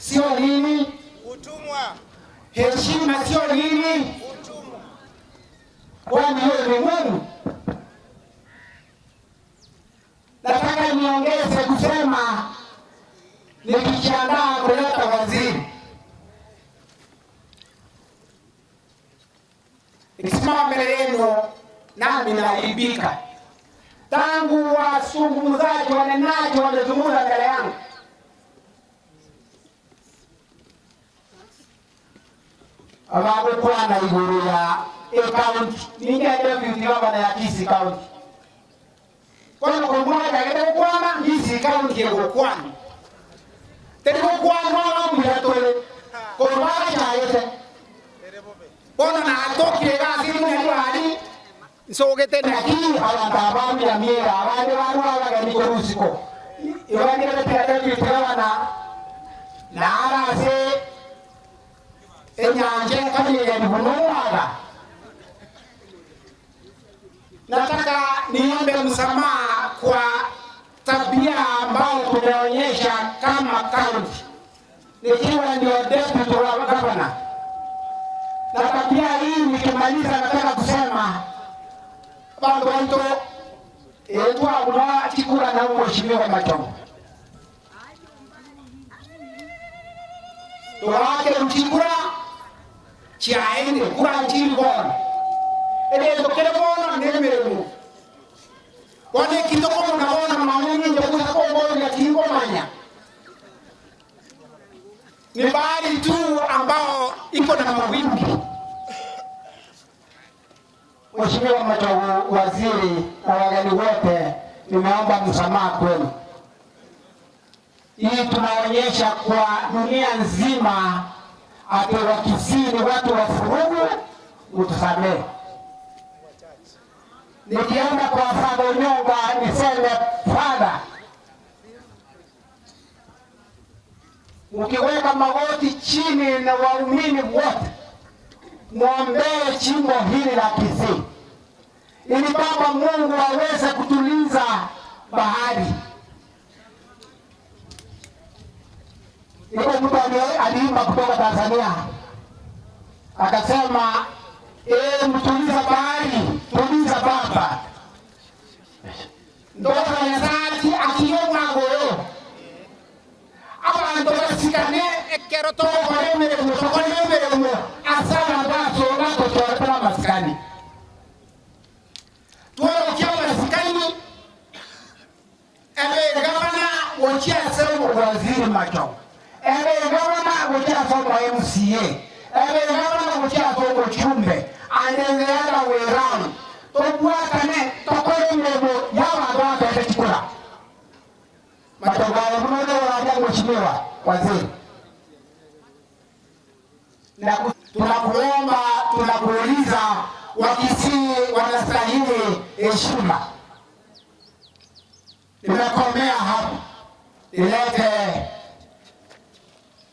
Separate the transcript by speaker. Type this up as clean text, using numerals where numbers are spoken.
Speaker 1: sio nini?
Speaker 2: Utumwa.
Speaker 1: Heshima sio nini?
Speaker 2: Utumwa.
Speaker 1: Kwani hiyo ni Mungu? Nataka niongeze kusema nikijiandaa kuleta waziri, nikisimama mbele yenu nami naibika. Tangu wasungumuzaji wanenaji wamezungumza mbele yangu, abagukwana iguru ya county ningende vyutigabana ya Kisii county kono kumwaga kete kwana Kisii county yegukwana tete kwana wa mbiratole kumwaga chaete kono na atoki gasi ni wali sogete na ki abantu ya miera abandi bantu abagani korusiko ibandi kete vyutigabana na arase enyanje kanyega ni bunowaga. Nataka niombe msamaha kwa tabia ambayo tumeonyesha kama county, nikiwa ndio deputy wa governor. Na tabia hii nikimaliza, nataka kusema bantu wanto etu abuna chikura na mheshimiwa Machongo tuwake mchikura chiaende kura nchibona ede tokele bona ngemeremu wane kitoko mnaona mamanyi njokuza kombo ya kingo manya ni bali tu ambao iko na mawimbi. Mheshimiwa Machongo, waziri na wageni wote, nimeomba msamaha kwenu. Hii tunaonyesha kwa dunia nzima ati wa Kisii ni watu wa furugu, utusamehe. Nikienda kwa Fadha Onyonga niseme Fadha, ukiweka magoti chini na waumini wote, muombee chimbo hili la Kisii ili Baba Mungu aweze kutuliza bahari. Iko mtu aliimba kutoka Tanzania akasema, mtuliza bahari, tuliza Baba. Ndoto ya zati akiyoma goyo abantu basikane ekero to baremere mu asana baso nako torata maskani tuwa ukiwa maskani ebe gavana wachia sema waziri Machongo, ebe gavana wachia sema MCA, ebe gavana wachia sema chumbe anengeana weround tobwa kane tokore mebo yawa ndo atachukua Machongo mmoja wa mheshimiwa waziri. Na tunakuomba, tunakuuliza, Wakisii wanastahili heshima. Nimekomea hapo, nilete